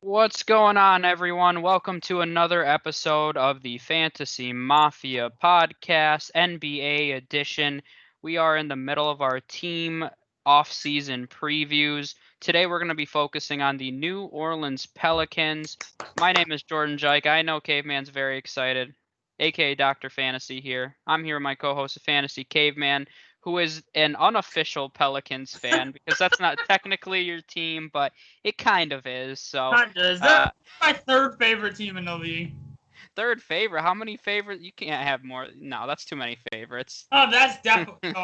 What's going on, everyone? Welcome to another episode of the Fantasy Mafia podcast, NBA edition. We are in the middle of our team off-season previews. Today, we're going to be focusing on the New Orleans Pelicans. My name is Jordan Jike. I know Caveman's very excited, aka Dr. Fantasy here. I'm here with my co-host of Fantasy Caveman, who is an unofficial Pelicans fan because that's not technically your team, but it kind of is. So, Is that my third favorite team in the league? third favorite? How many favorites? You can't have more. No, that's too many favorites. Oh, that's definitely.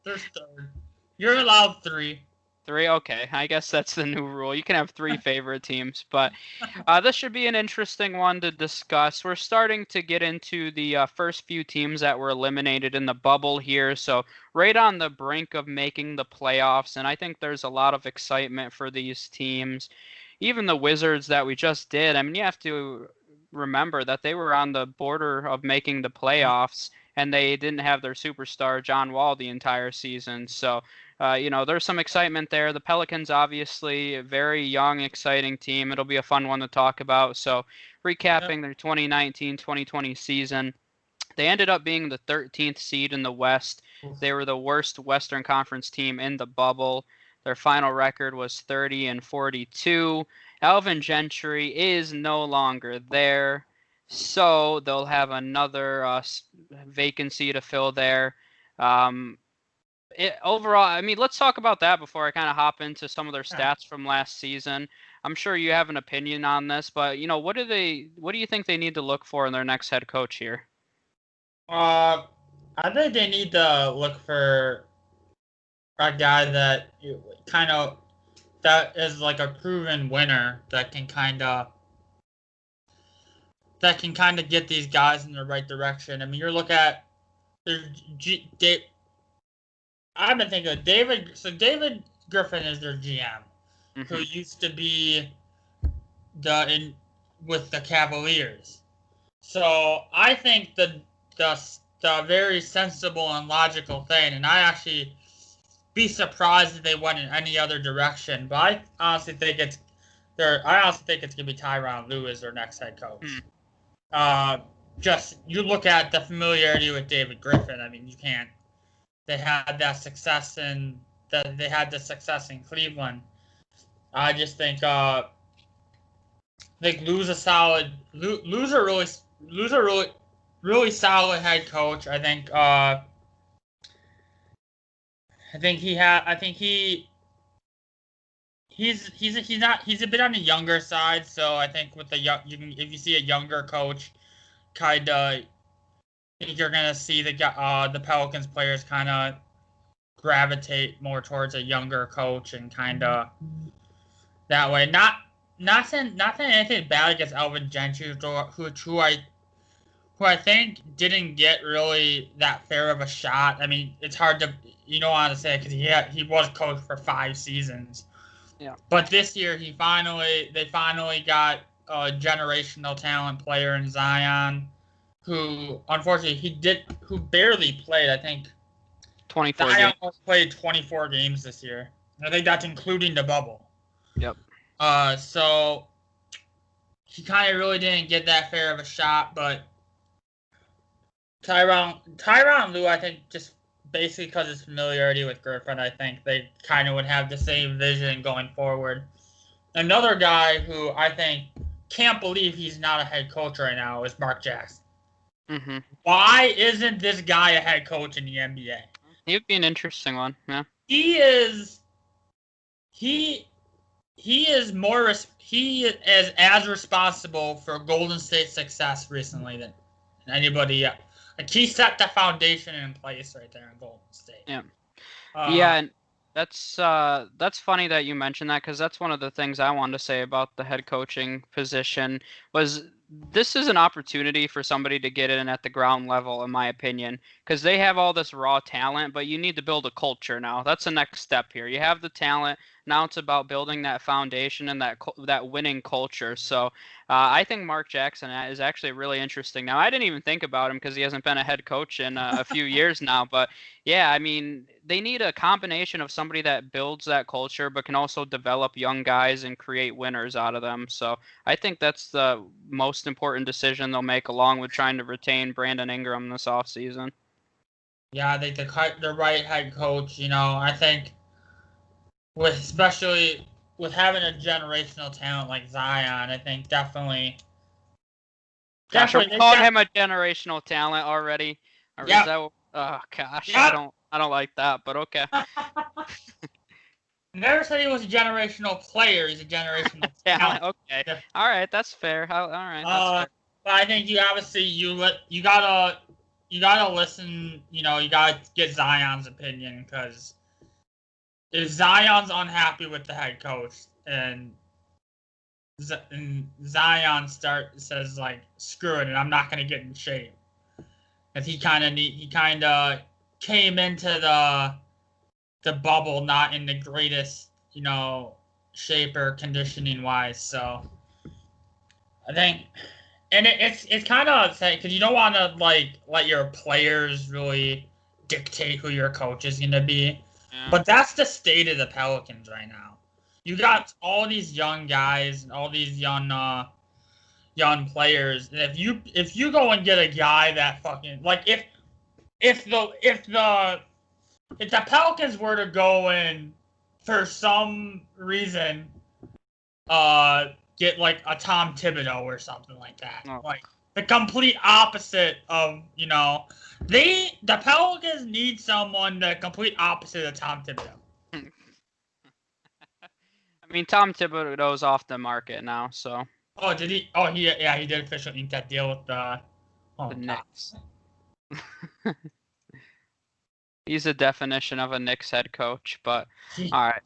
There's third. You're allowed three. Three? Okay. I guess that's the new rule. You can have three favorite teams, but this should be an interesting one to discuss. We're starting to get into the first few teams that were eliminated in the bubble here, so right on the brink of making the playoffs, and I think there's a lot of excitement for these teams. Even the Wizards that we just did, I mean, you have to remember that they were on the border of making the playoffs, and they didn't have their superstar John Wall the entire season, so there's some excitement there. The Pelicans, obviously, a very young, exciting team. It'll be a fun one to talk about. So, recapping their 2019-2020 season, they ended up being the 13th seed in the West. They were the worst Western Conference team in the bubble. Their final record was 30-42. Alvin Gentry is no longer there, so they'll have another vacancy to fill there. Overall, I mean, let's talk about that before I kind of hop into some of their stats from last season. I'm sure you have an opinion on this, but what do you think they need to look for in their next head coach here? I think they need to look for a guy that is like a proven winner that can kind of get these guys in the right direction. I mean, you're looking at I've been thinking of David. So David Griffin is their GM, who used to be with the Cavaliers. So I think the very sensible and logical thing, and I actually be surprised if they went in any other direction. But I honestly think it's gonna be Tyronn Lue as their next head coach. Just you look at the familiarity with David Griffin. I mean, you can't. They had that success in Cleveland. I just think Lou's a really solid head coach. I think he's a bit on the younger side. So I think with if you see a younger coach, kind of. I think you're gonna see the Pelicans players kind of gravitate more towards a younger coach and kind of that way. Not saying anything bad against Alvin Gentry, who I think didn't get really that fair of a shot. I mean, it's hard to want to say because he was coached for 5 seasons. Yeah. But this year they finally got a generational talent player in Zion, who unfortunately who barely played. I think 24. Zion played 24 games this year. I think that's including the bubble. Yep. So he kind of really didn't get that fair of a shot, but Tyronn Lue, I think, just basically because his familiarity with Griffin, I think they kind of would have the same vision going forward. Another guy who I think can't believe he's not a head coach right now is Mark Jackson. Mm-hmm. Why isn't this guy a head coach in the NBA? He would be an interesting one. Yeah. He is as responsible for Golden State's success recently than anybody else. Like, he set the foundation in place right there in Golden State. Yeah. And that's funny that you mentioned that, because that's one of the things I wanted to say about the head coaching position was this is an opportunity for somebody to get in at the ground level, in my opinion, because they have all this raw talent, but you need to build a culture now. That's the next step here. You have the talent. Now it's about building that foundation and that winning culture. So I think Mark Jackson is actually really interesting. Now, I didn't even think about him because he hasn't been a head coach in a few years now. But yeah, I mean, they need a combination of somebody that builds that culture, but can also develop young guys and create winners out of them. So I think that's the most important decision they'll make, along with trying to retain Brandon Ingram this offseason. Yeah, I think the right head coach. I think especially with having a generational talent like Zion, I think definitely. Gosh, are we Definitely, calling him a generational talent already? Or is yeah, that? Oh gosh, yeah. I don't like that, but okay. Never said he was a generational player. He's a generational Talent, talent. okay. All right, that's fair. All right, that's fair. But I think you obviously you gotta listen. You gotta get Zion's opinion, because if Zion's unhappy with the head coach and Zion says like screw it and I'm not gonna get in shape, because he kind of came into the bubble not in the greatest shape or conditioning wise. So I think, and it's kind of sad because you don't want to like let your players really dictate who your coach is going to be. Yeah. But that's the state of the Pelicans right now. You got all these young guys and all these young players. And if you go and get a guy that fucking like if the Pelicans were to go in for some reason get like a Tom Thibodeau or something like that. Oh. Like the complete opposite of, the Pelicans need someone the complete opposite of Tom Thibodeau. I mean, Tom Thibodeau's off the market now, so. Oh, did he? Oh, he did officially ink that deal with the Knicks. He's a definition of a Knicks head coach, but all right.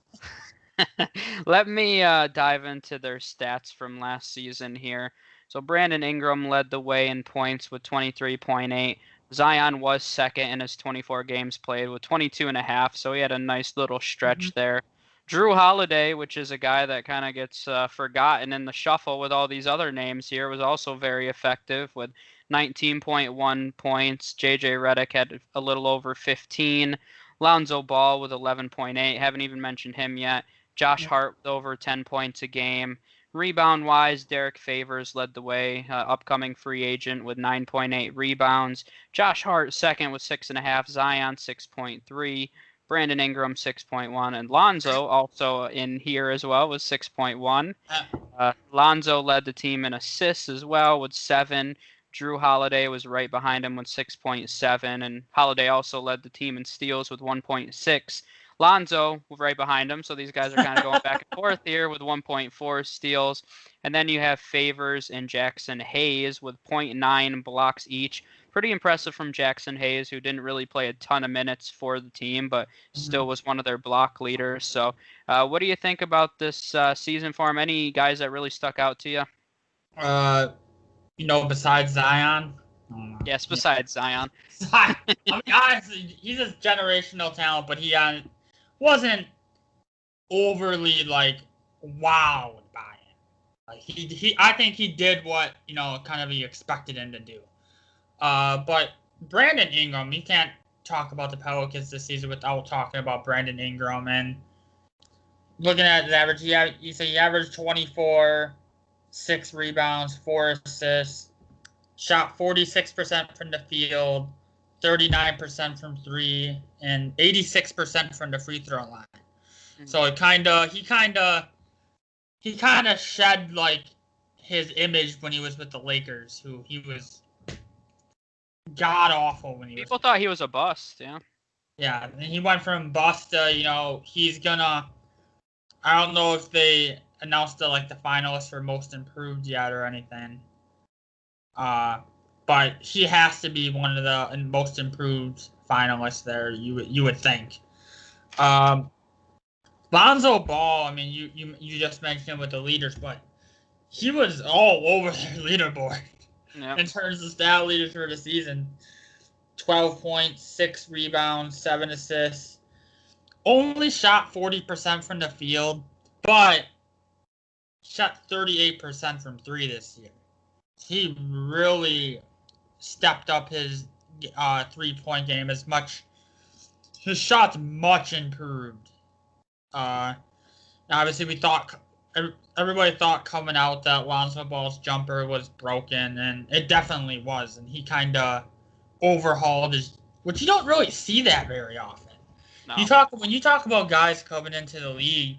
Let me dive into their stats from last season here. So Brandon Ingram led the way in points with 23.8. Zion was second in his 24 games played with 22.5, so he had a nice little stretch there. Drew Holiday, which is a guy that kind of gets forgotten in the shuffle with all these other names here, was also very effective with 19.1 points. JJ Redick had a little over 15. Lonzo Ball with 11.8. Haven't even mentioned him yet. Josh Hart with over 10 points a game. Rebound-wise, Derek Favors led the way, upcoming free agent with 9.8 rebounds. Josh Hart second with 6.5. Zion 6.3. Brandon Ingram 6.1. And Lonzo also in here as well with 6.1. Lonzo led the team in assists as well with 7. Drew Holiday was right behind him with 6.7. And Holiday also led the team in steals with 1.6. Lonzo right behind him, so these guys are kind of going back and forth here with 1.4 steals. And then you have Favors and Jackson Hayes with 0.9 blocks each. Pretty impressive from Jackson Hayes, who didn't really play a ton of minutes for the team, but still was one of their block leaders. So what do you think about this season for him? Any guys that really stuck out to you? Besides Zion? Yes, besides Zion. I mean, honestly, he's a generational talent, but he wasn't overly like wowed by it. Like I think he did what kind of you expected him to do. But Brandon Ingram, you can't talk about the Pelicans this season without talking about Brandon Ingram. And looking at his average, he averaged 24, 6 rebounds, 4 assists, shot 46% from the field, 39% from 3, and 86% from the free throw line. So he kind of shed like his image when he was with the Lakers, who he was god awful when he People thought he was a bust, yeah. Yeah, and he went from bust to he's gonna. I don't know if they announced the finalists for most improved yet or anything. But he has to be one of the most improved finalists there. You would think. Lonzo Ball. I mean, you just mentioned him with the leaders, but he was all over their leaderboard in terms of stat leaders for the season. 12 points, 6 rebounds, 7 assists. only shot 40% from the field, but shot 38% from three this year. He really stepped up his 3-point game as much. His shots much improved. Obviously, everybody thought coming out that Lonzo Ball's jumper was broken, and it definitely was. And he kind of overhauled his, which you don't really see that very often. No. When you talk about guys coming into the league,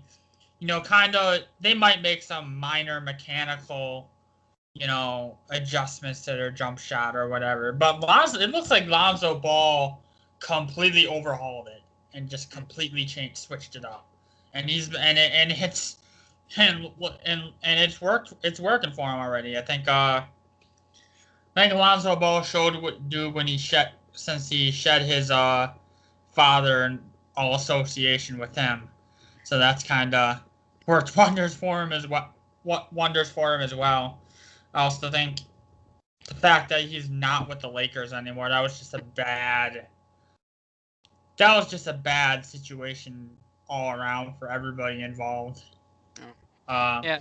kind of they might make some minor mechanical, adjustments to their jump shot or whatever. But it looks like Lonzo Ball completely overhauled it and just completely switched it up. And it's working for him already. I think Lonzo Ball showed what do when since he shed his father and all association with him. So that's kind of worked wonders for him as well. I also think the fact that he's not with the Lakers anymore, that was just a bad situation all around for everybody involved. Yeah.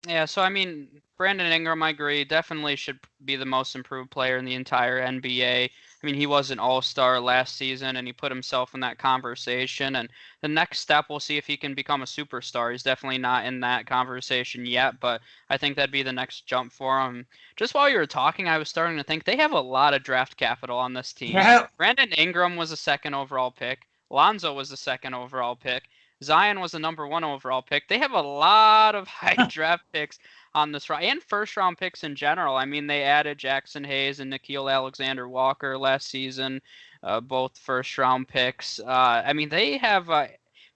Yeah, so I mean, Brandon Ingram, I agree, definitely should be the most improved player in the entire NBA. I mean, he was an all-star last season, and he put himself in that conversation. And the next step, we'll see if he can become a superstar. He's definitely not in that conversation yet, but I think that'd be the next jump for him. Just while you were talking, I was starting to think they have a lot of draft capital on this team. Yeah. Brandon Ingram was a second overall pick. Lonzo was the second overall pick. Zion was the number 1 overall pick. They have a lot of high draft picks on this round and first round picks in general. I mean, they added Jackson Hayes and Nikhil Alexander-Walker last season, both first round picks. I mean, they have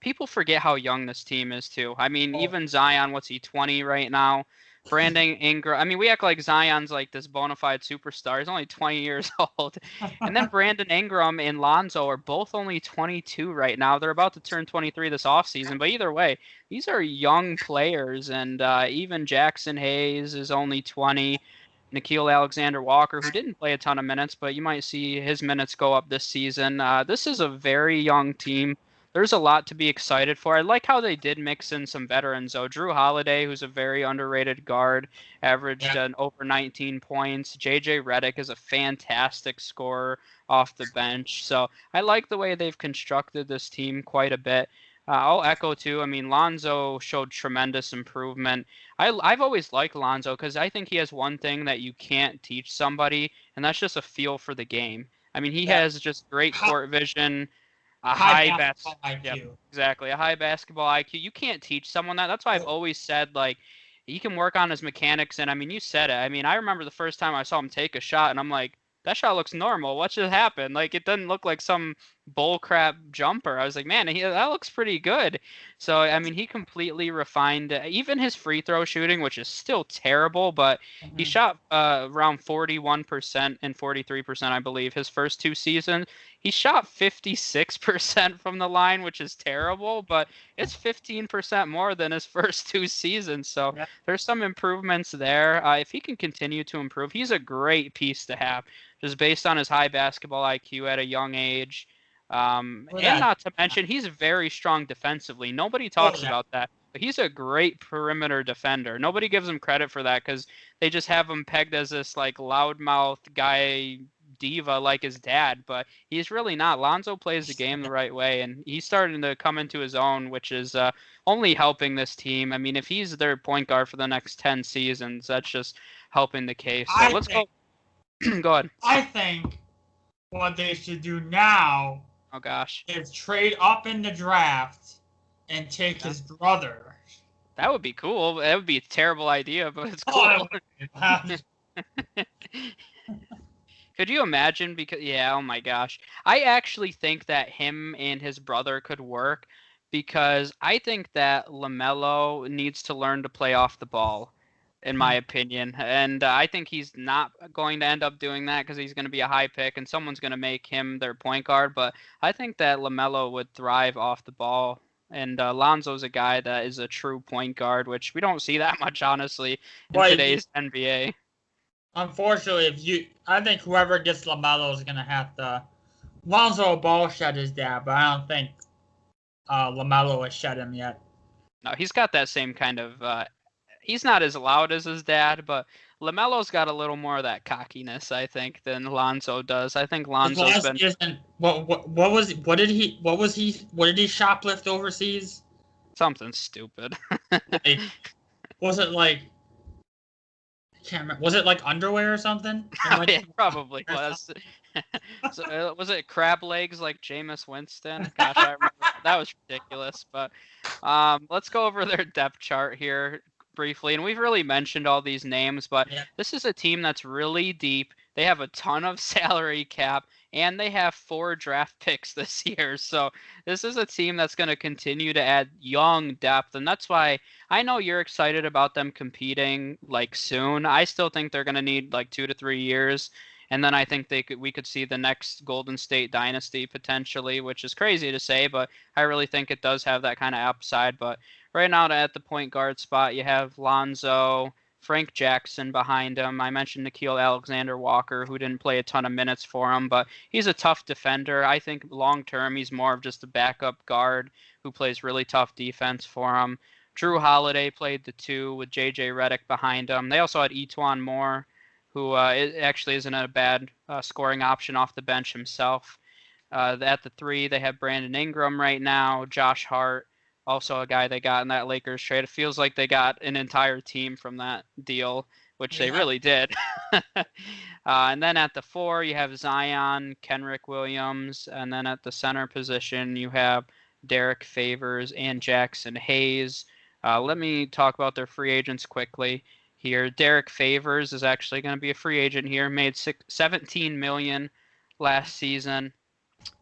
people forget how young this team is too. I mean, even Zion, what's he, 20 right now? Brandon Ingram. I mean, we act like Zion's like this bona fide superstar. He's only 20 years old. And then Brandon Ingram and Lonzo are both only 22 right now. They're about to turn 23 this offseason. But either way, these are young players. And even Jackson Hayes is only 20. Nikhil Alexander-Walker, who didn't play a ton of minutes, but you might see his minutes go up this season. This is a very young team. There's a lot to be excited for. I like how they did mix in some veterans, though. Drew Holiday, who's a very underrated guard, averaged over 19 points. JJ Redick is a fantastic scorer off the bench. So I like the way they've constructed this team quite a bit. I'll echo, too. I mean, Lonzo showed tremendous improvement. I've always liked Lonzo because I think he has one thing that you can't teach somebody, and that's just a feel for the game. I mean, he has just great court vision. A high basketball IQ. Yep, exactly. A high basketball IQ. You can't teach someone that. That's why I've always said, like, he can work on his mechanics. And, I mean, you said it. I mean, I remember the first time I saw him take a shot, and I'm like, that shot looks normal. What just happened? Like, it doesn't look like some bullcrap jumper. I was like, man, that looks pretty good. So, I mean, he completely refined even his free throw shooting, which is still terrible, but he shot around 41% and 43%, I believe, his first 2 seasons. He shot 56% from the line, which is terrible, but it's 15% more than his first 2 seasons. So there's some improvements there. If he can continue to improve, he's a great piece to have, just based on his high basketball IQ at a young age. And not to mention, he's very strong defensively. Nobody talks about that. But he's a great perimeter defender. Nobody gives him credit for that because they just have him pegged as this like loudmouth guy diva like his dad, but he's really not. Lonzo plays the game the right way, and he's starting to come into his own, which is only helping this team. I mean, if he's their point guard for the next 10 seasons, that's just helping the case. So let's go. Go ahead. I think what they should do now is trade up in the draft and take his brother. That would be cool. That would be a terrible idea, but it's cool. Could you imagine? Because oh my gosh. I actually think that him and his brother could work because I think that LaMelo needs to learn to play off the ball, in my opinion. And I think he's not going to end up doing that because he's going to be a high pick and someone's going to make him their point guard. But I think that LaMelo would thrive off the ball. And Lonzo's a guy that is a true point guard, which we don't see that much, honestly, in today's NBA. Unfortunately, I think whoever gets LaMelo is going to have to Lonzo Ball shed his dad, but I don't think LaMelo has shed him yet. No, he's got that same kind of. He's not as loud as his dad, but LaMelo's got a little more of that cockiness, I think, than Lonzo does. I think His Lonzo's last been season, what did he shoplift overseas? something stupid. Like, was it like I can't remember. Was it like underwear or something? Oh, yeah, probably was. So, was it crab legs like Jameis Winston? Gosh, I remember that was ridiculous. But let's go over their depth chart here briefly. And we've really mentioned all these names, but Yeah. this is a team that's really deep. They have a ton of salary cap, and they have 4 draft picks this year. So this is a team that's going to continue to add young depth, and that's why I know you're excited about them competing like soon. I still think they're going to need like 2 to 3 years. And then I think we could see the next Golden State dynasty potentially, which is crazy to say, but I really think it does have that kind of upside. But right now at the point guard spot, you have Lonzo, Frank Jackson behind him. I mentioned Nickeil Alexander-Walker, who didn't play a ton of minutes for him, but he's a tough defender. I think long term he's more of just a backup guard who plays really tough defense for him. Drew Holiday played the 2 with J.J. Redick behind him. They also had Etuan Moore, who actually isn't a bad scoring option off the bench himself. At the 3, they have Brandon Ingram right now, Josh Hart, also a guy they got in that Lakers trade. It feels like they got an entire team from that deal, which they really did. And then at the 4, you have Zion, Kenrick Williams, and then at the center position, you have Derek Favors and Jackson Hayes. Let me talk about their free agents quickly here. Derek Favors is actually going to be a free agent here. Made $17 million last season.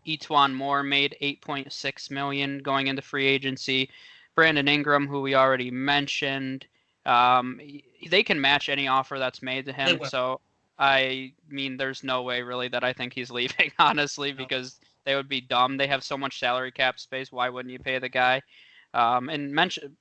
Etuan Moore made $8.6 million going into free agency. Brandon Ingram, who we already mentioned, they can match any offer that's made to him. So I mean, there's no way really that I think he's leaving, honestly, because they would be dumb. They have so much salary cap space. Why wouldn't you pay the guy?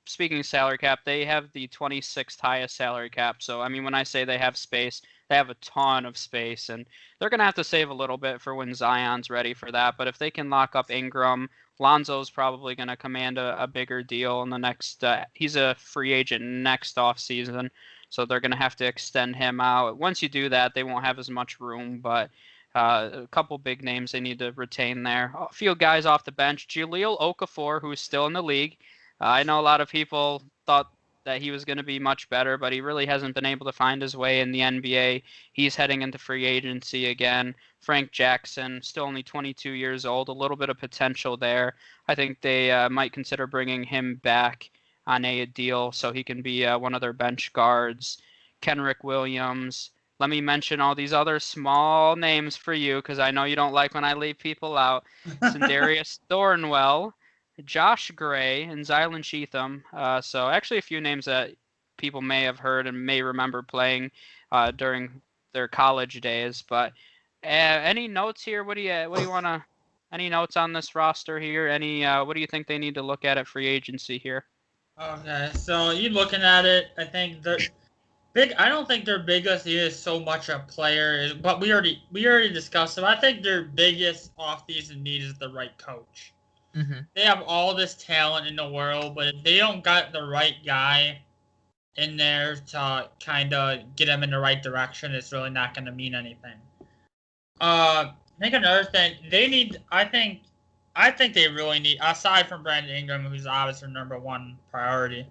Speaking of salary cap, they have the 26th highest salary cap. So, I mean, when I say they have space, they have a ton of space, and they're going to have to save a little bit for when Zion's ready for that. But if they can lock up Ingram, Lonzo's probably going to command a bigger deal in the next. He's a free agent next off season, so they're going to have to extend him out. Once you do that, they won't have as much room, but a couple big names they need to retain there. A few guys off the bench. Jahlil Okafor, who's still in the league. I know a lot of people thought that he was going to be much better, but he really hasn't been able to find his way in the NBA. He's heading into free agency again. Frank Jackson, still only 22 years old, a little bit of potential there. I think they might consider bringing him back on a deal so he can be one of their bench guards. Kenrick Williams. Let me mention all these other small names for you because I know you don't like when I leave people out. Sindarius Thornwell, Josh Gray, and Zylan Cheatham. So actually a few names that people may have heard and may remember playing during their college days. But any notes here? What do you want to? Any notes on this roster here? What do you think they need to look at free agency here? Okay, so you looking at it, I think they're big. I don't think their biggest is so much a player, but we already discussed it. I think their biggest off-season need is the right coach. Mm-hmm. They have all this talent in the world, but if they don't got the right guy in there to kind of get them in the right direction, it's really not going to mean anything. I think another thing they need. I think they really need, aside from Brandon Ingram, who's obviously their number one priority.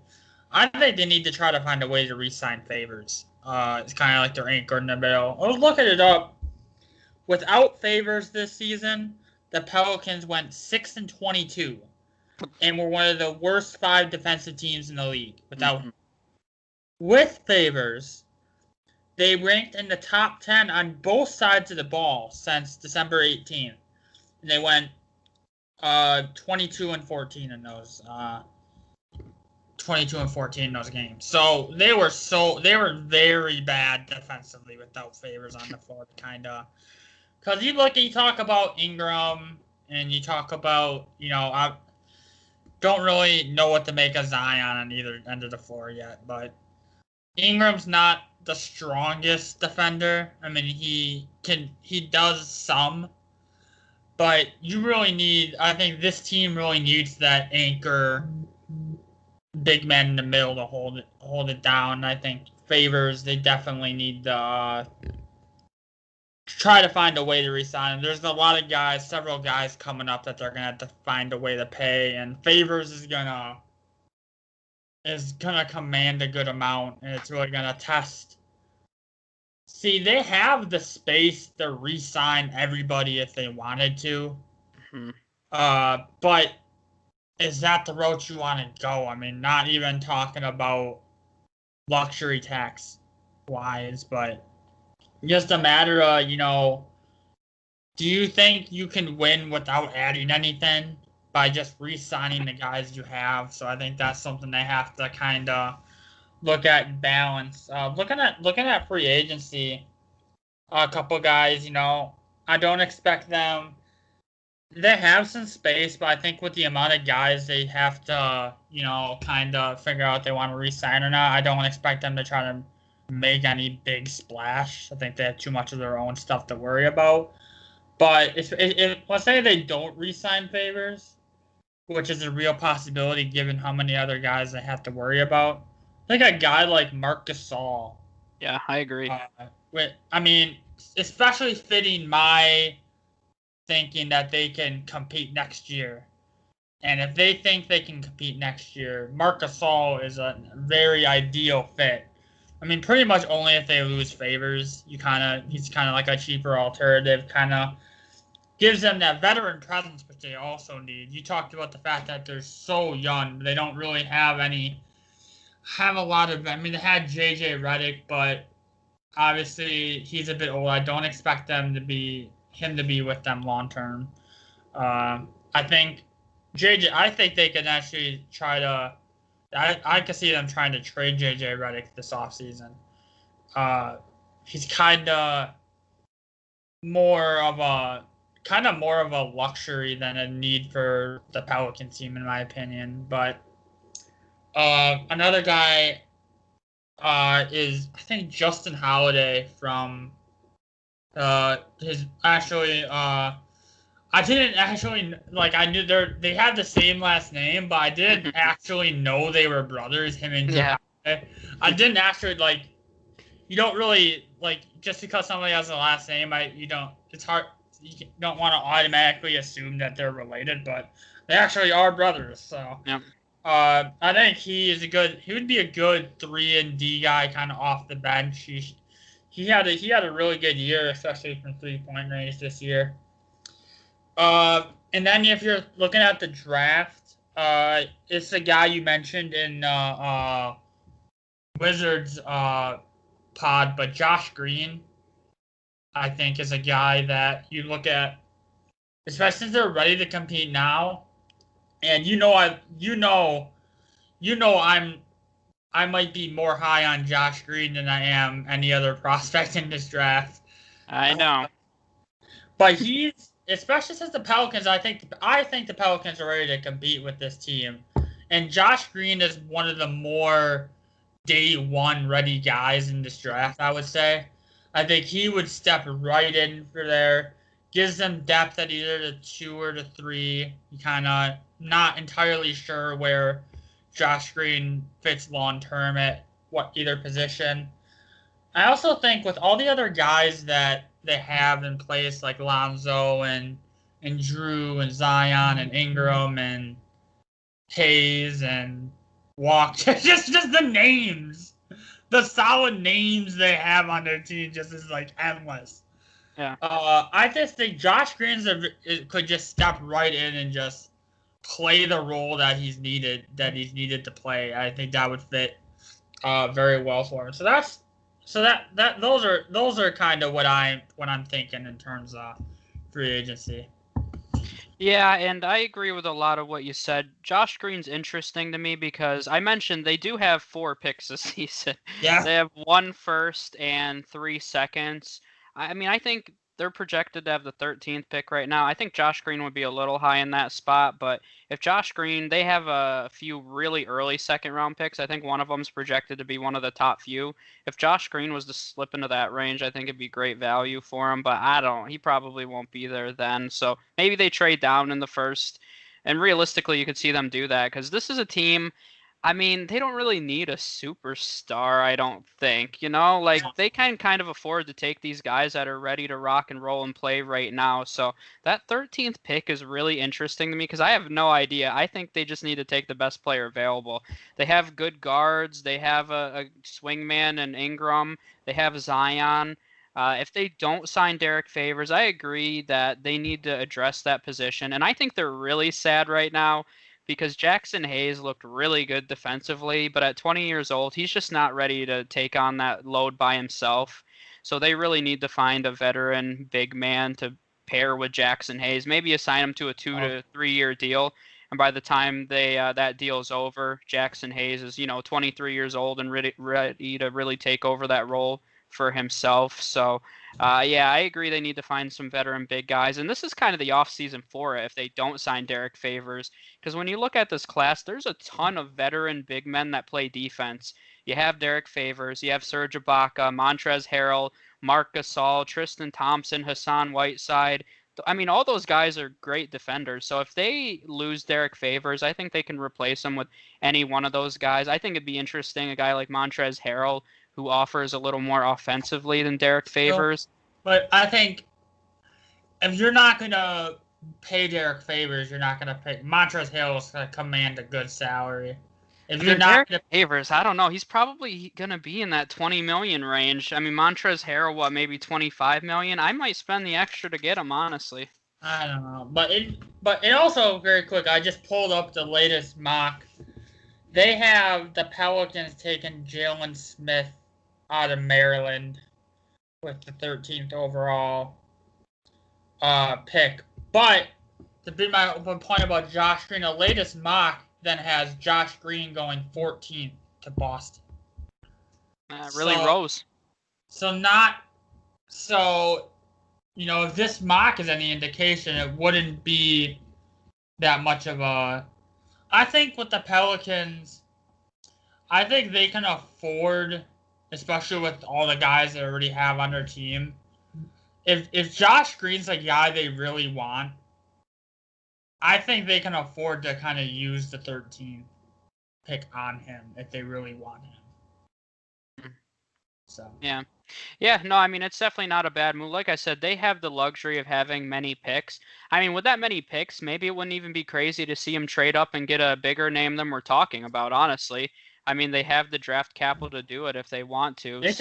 I think they need to try to find a way to re-sign Favors. It's kind of like their anchor in the middle. I was looking it up. Without Favors this season, the Pelicans went 6-22, and were one of the worst 5 defensive teams in the league. With Favors, they ranked in the top 10 on both sides of the ball since December 18th, and they went 22-14 in those. 22-14 in those games. So they were very bad defensively without Favors on the floor, kind of. Because you talk about Ingram and you talk about, I don't really know what to make of Zion on either end of the floor yet, but Ingram's not the strongest defender. I mean, he does some, But you really need, I think this team really needs that anchor big man in the middle to hold it down. I think Favors, they definitely need to try to find a way to resign him. There's a lot of guys, several guys coming up that they're gonna have to find a way to pay, and Favors is gonna command a good amount, and it's really gonna test. See, they have the space to re-sign everybody if they wanted to. Mm-hmm. But is that the route you want to go? I mean, not even talking about luxury tax wise, but just a matter of, do you think you can win without adding anything by just re-signing the guys you have? So I think that's something they have to kind of look at and balance. Looking at free agency, a couple guys, I don't expect them. They have some space, but I think with the amount of guys they have to, kind of figure out if they want to re-sign or not, I don't expect them to try to make any big splash. I think they have too much of their own stuff to worry about. But if let's say they don't re-sign Favors, which is a real possibility given how many other guys they have to worry about, I think a guy like Marc Gasol. Yeah, I agree. Especially fitting my thinking that they can compete next year. And if they think they can compete next year, Marc Gasol is a very ideal fit. I mean, pretty much only if they lose Favors, he's kind of like a cheaper alternative, kind of gives them that veteran presence, which they also need. You talked about the fact that they're so young, they don't really have a lot of. I mean, they had JJ Redick, but obviously he's a bit old. I don't expect him to be with them long term. I think I think they can actually try to. I could see them trying to trade JJ Redick this offseason. He's kind of more of a luxury than a need for the Pelican team, in my opinion. But another guy is, I think, Justin Holiday from his actually. I didn't actually I knew they had the same last name, but I didn't actually know they were brothers. Him and Justin Holiday. I didn't actually You don't really just because somebody has a last name. It's hard. You don't want to automatically assume that they're related, but they actually are brothers. So, I think he would be a good 3-and-D guy, kind of off the bench. He had a really good year, especially from 3-point range this year. And then if you're looking at the draft, it's the guy you mentioned in Wizards pod, but Josh Green, I think, is a guy that you look at, especially since they're ready to compete now. And I might be more high on Josh Green than I am any other prospect in this draft. I know. But he's, especially since the Pelicans, I think the Pelicans are ready to compete with this team. And Josh Green is one of the more day one ready guys in this draft, I would say. I think he would step right in for there. Gives them depth at either the 2 or the 3. You kind of not entirely sure where Josh Green fits long term at either position. I also think with all the other guys that they have in place, like Lonzo and Drew and Zion and Ingram and Hayes and Walker, just the names, the solid names they have on their team just is endless. Yeah. I just think Josh Green could just step right in and just play the role that he's needed to play. I think that would fit very well for him. Those are kind of what I'm thinking in terms of free agency. Yeah, and I agree with a lot of what you said. Josh Green's interesting to me because I mentioned they do have 4 picks this season. Yeah. They have 1 first and 3 seconds. I mean, I think they're projected to have the 13th pick right now. I think Josh Green would be a little high in that spot, but if Josh Green, they have a few really early second round picks. I think one of them's projected to be one of the top few. If Josh Green was to slip into that range, I think it'd be great value for him, but he probably won't be there then. So maybe they trade down in the first. And realistically, you could see them do that because this is a team. I mean, they don't really need a superstar, I don't think. Like they can kind of afford to take these guys that are ready to rock and roll and play right now. So that 13th pick is really interesting to me because I have no idea. I think they just need to take the best player available. They have good guards. They have a swingman and Ingram. They have Zion. If they don't sign Derek Favors, I agree that they need to address that position. And I think they're really sad right now because Jackson Hayes looked really good defensively, but at 20 years old, he's just not ready to take on that load by himself. So they really need to find a veteran big man to pair with Jackson Hayes. Maybe assign him to a 2 to 3 year deal. And by the time that deal's over, Jackson Hayes is 23 years old and ready to really take over that role for himself. So, yeah, I agree they need to find some veteran big guys. And this is kind of the offseason for it if they don't sign Derek Favors. Because when you look at this class, there's a ton of veteran big men that play defense. You have Derek Favors, you have Serge Ibaka, Montrezl Harrell, Marc Gasol, Tristan Thompson, Hassan Whiteside. I mean, all those guys are great defenders. So if they lose Derek Favors, I think they can replace him with any one of those guys. I think it'd be interesting, a guy like Montrezl Harrell, who offers a little more offensively than Derek Favors. But I think if you're not going to pay Derek Favors, you're not going to pay Montrezl Harrell's going to command a good salary. If you're not Derek Favors, I don't know. He's probably going to be in that 20 million range. I mean, Montrezl Harrell, maybe 25 million? I might spend the extra to get him, honestly. I don't know. But it also, very quick, I just pulled up the latest mock. They have the Pelicans taking Jalen Smith out of Maryland with the 13th overall pick. But to be my point about Josh Green, the latest mock then has Josh Green going 14th to Boston. Really rose. If this mock is any indication, it wouldn't be that much of a... I think with the Pelicans, I think they can afford, especially with all the guys they already have on their team. If Josh Green's a guy they really want, I think they can afford to kind of use the 13th pick on him if they really want him. So yeah. Yeah, no, I mean, it's definitely not a bad move. Like I said, they have the luxury of having many picks. I mean, with that many picks, maybe it wouldn't even be crazy to see them trade up and get a bigger name than we're talking about, honestly. I mean, they have the draft capital to do it if they want to. They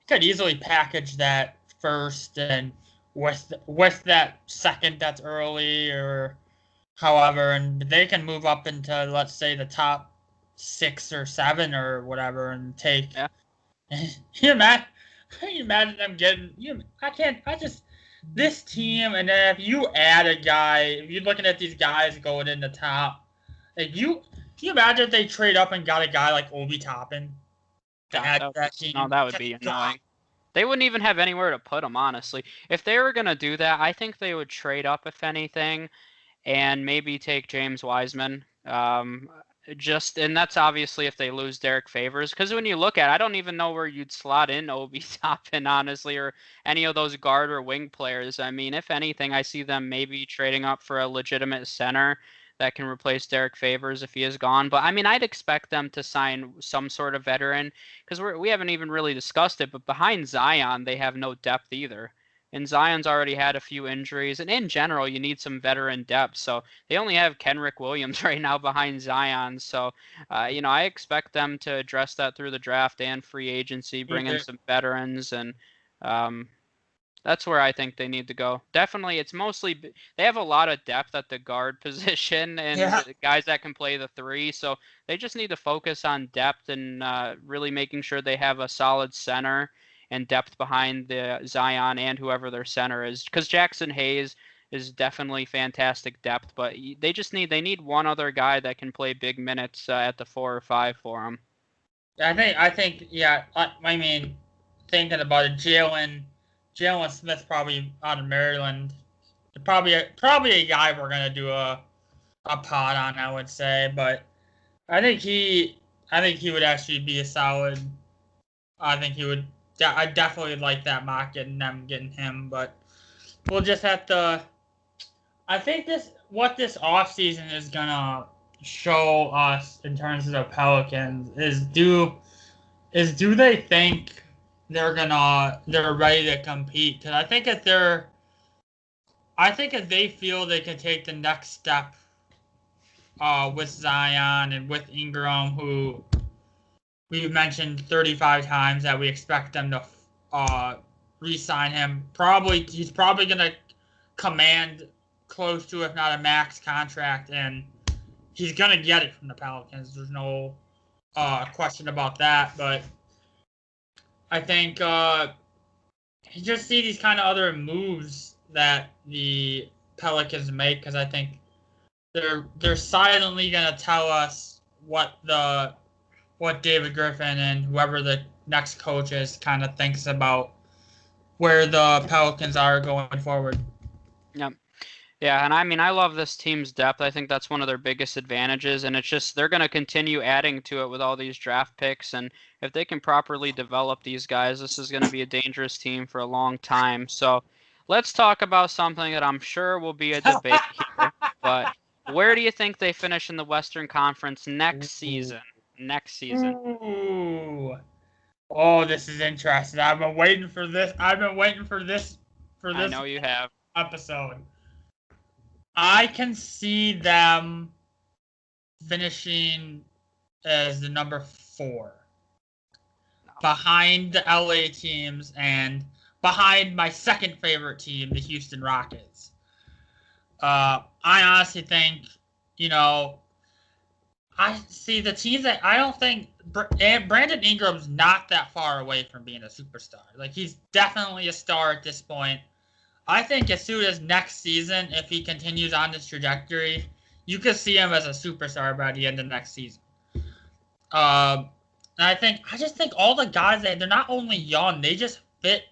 could easily package that first and with that second that's early or however, and they can move up into, let's say, the top 6 or 7 or whatever and take... Yeah. Can you imagine them getting... This team, and then if you add a guy, if you're looking at these guys going in the top, can you imagine if they trade up and got a guy like Obi Toppin to add to that team? No, that would be annoying. They wouldn't even have anywhere to put him, honestly. If they were going to do that, I think they would trade up, if anything, and maybe take James Wiseman. And that's obviously if they lose Derek Favors, because when you look at it, I don't even know where you'd slot in Obi Toppin, honestly, or any of those guard or wing players. I mean, if anything, I see them maybe trading up for a legitimate center that can replace Derek Favors if he is gone. But I mean, I'd expect them to sign some sort of veteran, because we haven't even really discussed it, but behind Zion, they have no depth either. And Zion's already had a few injuries, and in general, you need some veteran depth. So they only have Kenrick Williams right now behind Zion. So, I expect them to address that through the draft and free agency, bring in some veterans, and that's where I think they need to go. Definitely, it's mostly they have a lot of depth at the guard position and guys that can play the 3. So they just need to focus on depth and really making sure they have a solid center and depth behind the Zion and whoever their center is, because Jackson Hayes is definitely fantastic depth, but they need one other guy that can play big minutes at the 4 or 5 for them. I think, thinking about it, Jalen Jalen Smith probably out of Maryland. Probably a guy we're gonna do a pod on, I would say, but I think he would actually be a solid. I think he would. I definitely like that mock getting him, but we'll just have to. I think what this offseason is gonna show us in terms of the Pelicans is do they think they're ready to compete? Because I think if they feel they can take the next step with Zion and with Ingram, who we've mentioned 35 times that we expect them to re-sign him. He's probably going to command close to, if not a max contract, and he's going to get it from the Pelicans. There's no question about that. But I think you just see these kind of other moves that the Pelicans make, because I think they're silently going to tell us what David Griffin and whoever the next coach is kind of thinks about where the Pelicans are going forward. Yep. Yeah, and I mean, I love this team's depth. I think that's one of their biggest advantages, and it's just they're going to continue adding to it with all these draft picks, and if they can properly develop these guys, this is going to be a dangerous team for a long time. So let's talk about something that I'm sure will be a debate here, but where do you think they finish in the Western Conference next season? Ooh. Oh, this is interesting. I've been waiting for this. I know you have. Episode. I can see them finishing as the number 4. Behind the LA teams and behind my second favorite team, the Houston Rockets. I honestly think, I see the teams that I don't think Brandon Ingram's not that far away from being a superstar. Like, he's definitely a star at this point. I think as soon as next season, if he continues on this trajectory, you could see him as a superstar by the end of next season. And I just think all the guys they're not only young, they just fit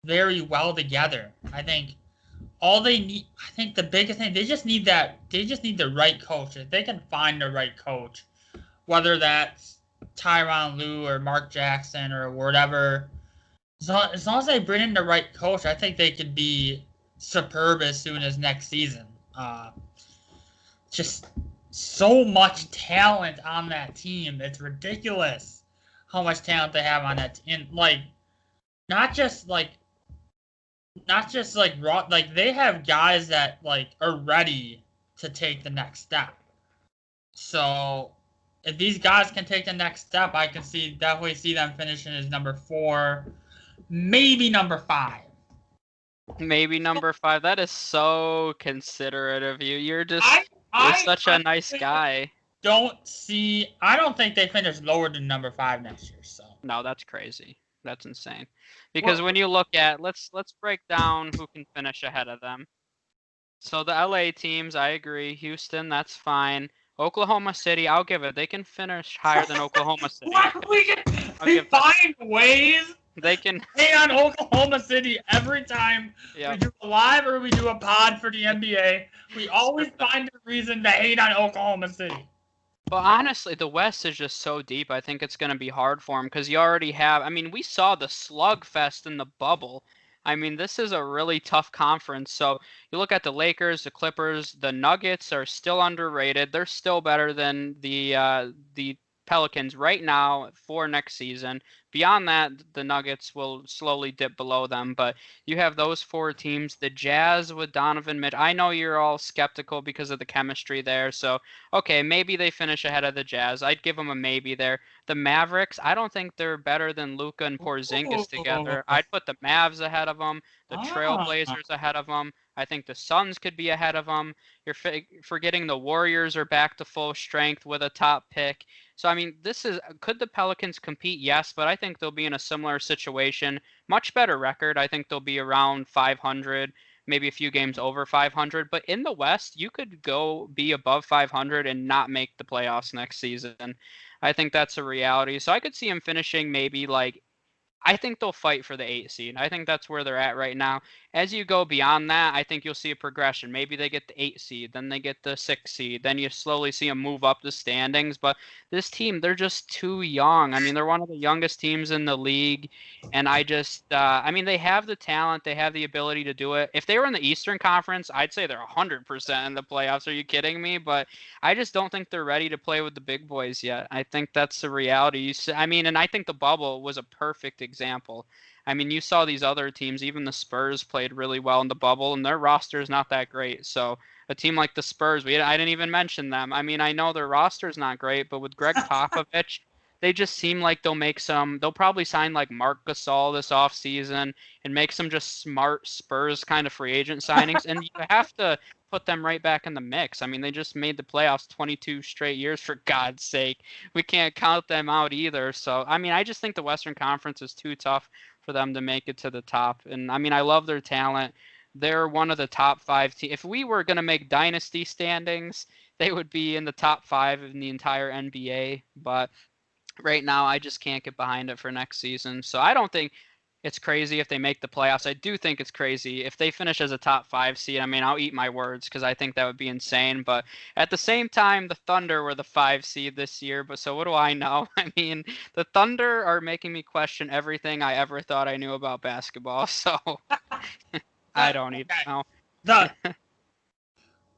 very well together. I think all they need, I think the biggest thing, they just need the right coach. If they can find the right coach, whether that's Tyronn Lue or Mark Jackson or whatever, as long as they bring in the right coach, I think they could be superb as soon as next season. Just so much talent on that team. It's ridiculous how much talent they have on that team. Not just raw. Like, they have guys that are ready to take the next step. So if these guys can take the next step, I can definitely see them finishing as number 4. Maybe number 5. Maybe number 5. That is so considerate of you. You're such a nice guy. I don't think they finish lower than number 5 next year. So no, that's crazy. That's insane. Because when you look at let's break down who can finish ahead of them. So the LA teams, I agree. Houston, that's fine. Oklahoma City, I'll give it. They can finish higher than Oklahoma City. They find ways. They can hate on Oklahoma City every time we do a live or we do a pod for the NBA. We always find a reason to hate on Oklahoma City. But honestly, the West is just so deep. I think it's going to be hard for them because you already have. I mean, we saw the slugfest in the bubble. I mean, this is a really tough conference. So you look at the Lakers, the Clippers, the Nuggets are still underrated. They're still better than the Pelicans right now for next season. Beyond that, the Nuggets will slowly dip below them, but you have those 4 teams. The Jazz with Donovan Mitchell. I know you're all skeptical because of the chemistry there, so okay, maybe they finish ahead of the Jazz. I'd give them a maybe there. The Mavericks, I don't think they're better than Luka and Porzingis together. I'd put the Mavs ahead of them, the Trailblazers ahead of them. I think the Suns could be ahead of them. You're forgetting the Warriors are back to full strength with a top pick. So, I mean, could the Pelicans compete? Yes, but I think they'll be in a similar situation. Much better record. I think they'll be around 500, maybe a few games over 500. But in the West, you could go be above 500 and not make the playoffs next season. I think that's a reality. So I could see them finishing maybe I think they'll fight for the 8 seed. I think that's where they're at right now. As you go beyond that, I think you'll see a progression. Maybe they get the 8 seed, then they get the 6 seed, then you slowly see them move up the standings. But this team, they're just too young. I mean, they're one of the youngest teams in the league, and I mean, they have the talent, they have the ability to do it. If they were in the Eastern Conference, I'd say they're 100% in the playoffs. Are you kidding me? But I just don't think they're ready to play with the big boys yet. I think that's the reality. I mean, and I think the bubble was a perfect example. I mean, you saw these other teams, even the Spurs played really well in the bubble, and their roster is not that great. So a team like the Spurs, I didn't even mention them. I mean, I know their roster is not great, but with Greg Popovich, they just seem like they'll probably sign like Marc Gasol this offseason and make some just smart Spurs kind of free agent signings. And you have to put them right back in the mix. I mean, they just made the playoffs 22 straight years, for God's sake. We can't count them out either. So, I mean, I just think the Western Conference is too tough for them to make it to the top. And, I mean, I love their talent. They're one of the top 5 teams. If we were going to make dynasty standings, they would be in the top 5 in the entire NBA. But right now, I just can't get behind it for next season. So I don't think it's crazy if they make the playoffs. I do think it's crazy if they finish as a top 5 seed. I mean, I'll eat my words because I think that would be insane. But at the same time, the Thunder were the 5 seed this year. But so what do I know? I mean, the Thunder are making me question everything I ever thought I knew about basketball. So I don't even know.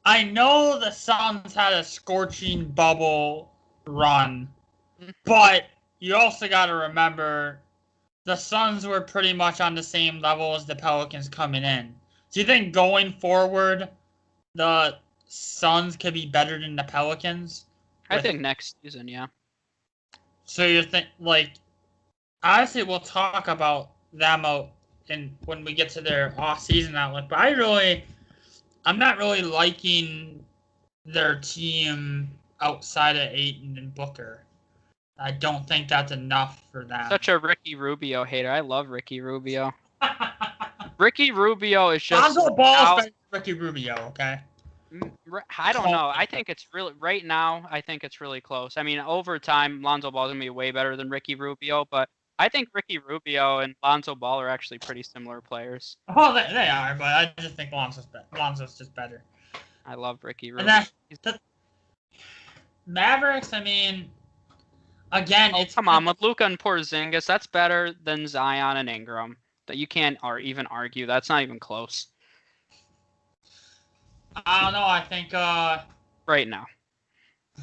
I know the Suns had a scorching bubble run, but you also got to remember the Suns were pretty much on the same level as the Pelicans coming in. Do you think going forward the Suns could be better than the Pelicans? I think next season, yeah. So you think, like, honestly, we'll talk about them when we get to their off-season outlook, but I'm not really liking their team outside of Ayton and Booker. I don't think that's enough for them. Such a Ricky Rubio hater. I love Ricky Rubio. Ricky Rubio is just Lonzo Ball is Ricky Rubio, okay? I don't know. I think it's really right now. I think it's really close. I mean, over time, Lonzo Ball is gonna be way better than Ricky Rubio, but I think Ricky Rubio and Lonzo Ball are actually pretty similar players. Well, they are, but I just think Lonzo's just better. I love Ricky Rubio. And the Mavericks, I mean, again, come on, with Luka and Porzingis, that's better than Zion and Ingram. That you can't even argue. That's not even close. I don't know. I think right now,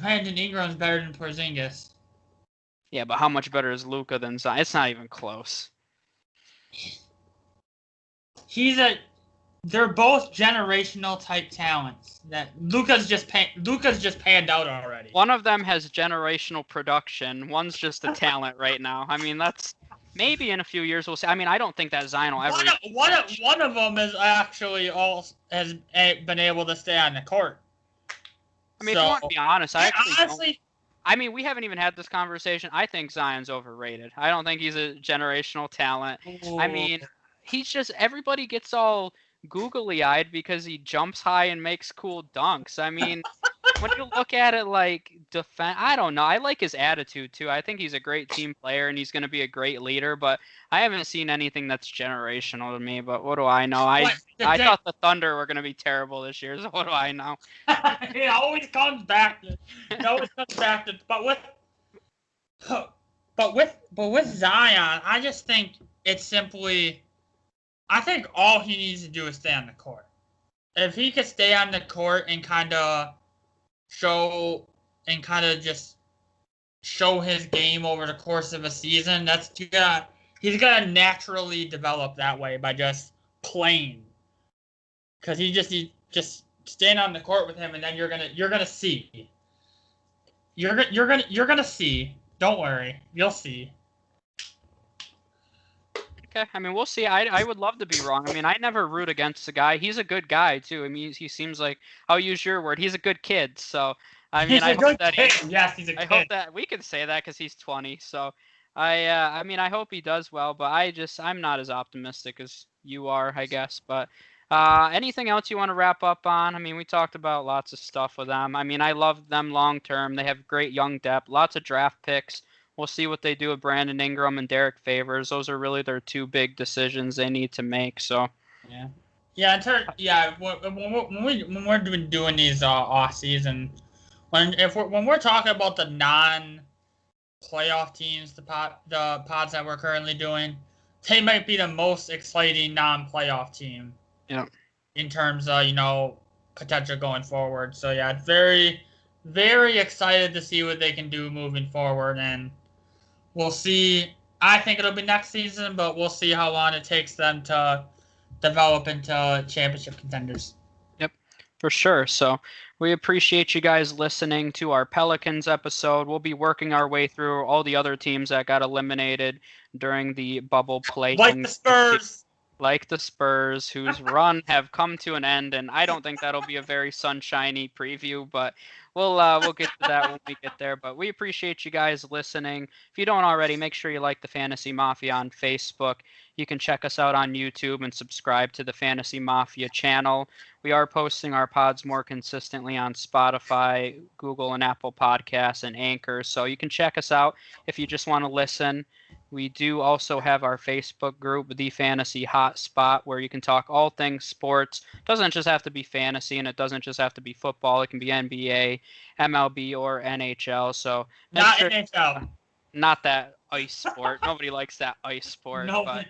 Brandon Ingram's better than Porzingis. Yeah, but how much better is Luka than Zion? It's not even close. They're both generational type talents. That Luka's just panned out already. One of them has generational production. One's just a talent right now. I mean, that's maybe in a few years we'll see. I mean, I don't think that Zion will ever. One of them is actually has been able to stay on the court. I mean, if you want to be honest, I mean, we haven't even had this conversation. I think Zion's overrated. I don't think he's a generational talent. Ooh. I mean, he's just everybody gets all googly-eyed because he jumps high and makes cool dunks. I mean, when you look at it like I don't know. I like his attitude too. I think he's a great team player and he's going to be a great leader, but I haven't seen anything that's generational to me. But what do I know? I thought the Thunder were going to be terrible this year, so what do I know? It always comes back to but with Zion, I just think it's simply I think all he needs to do is stay on the court. If he could stay on the court and kind of just show his game over the course of a season, he's gonna naturally develop that way by just playing. Because he just stand on the court with him, and then you're gonna see. You're gonna see. Don't worry, you'll see. Okay, I mean, we'll see. I would love to be wrong. I mean, I never root against the guy. He's a good guy, too. I mean, he seems like, I'll use your word, he's a good kid. So, I mean, I hope that yes, he's a kid. I hope that we can say that because he's 20. So, I mean, I hope he does well, but I'm not as optimistic as you are, I guess. But anything else you want to wrap up on? I mean, we talked about lots of stuff with them. I mean, I love them long term. They have great young depth, lots of draft picks. we'll see what they do with Brandon Ingram and Derek Favors. Those are really their two big decisions they need to make. So Yeah. Yeah. When we're doing these off season, when we're talking about the non-playoff teams, the pods that we're currently doing, they might be the most exciting non-playoff team. Yeah. In terms of potential going forward. So yeah, very, very excited to see what they can do moving forward, and we'll see. I think it'll be next season, but we'll see how long it takes them to develop into championship contenders. Yep, for sure. So we appreciate you guys listening to our Pelicans episode. We'll be working our way through all the other teams that got eliminated during the bubble play. Like the Spurs. Like the Spurs, whose run have come to an end, and I don't think that'll be a very sunshiny preview, but we'll get to that when we get there. But we appreciate you guys listening. If you don't already, make sure you like the Fantasy Mafia on Facebook. You can check us out on YouTube and subscribe to the Fantasy Mafia channel. We are posting our pods more consistently on Spotify, Google and Apple Podcasts, and Anchor, so you can check us out if you just want to listen. We do also have our Facebook group, The Fantasy Hotspot, where you can talk all things sports. It doesn't just have to be fantasy, and it doesn't just have to be football. It can be NBA, MLB, or NHL. So not NHL. Not that ice sport. Nobody likes that ice sport. No, but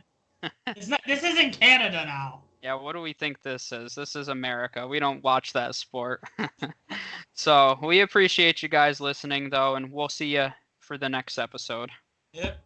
this isn't Canada now. Yeah, what do we think this is? This is America. We don't watch that sport. So we appreciate you guys listening, though, and we'll see you for the next episode. Yep.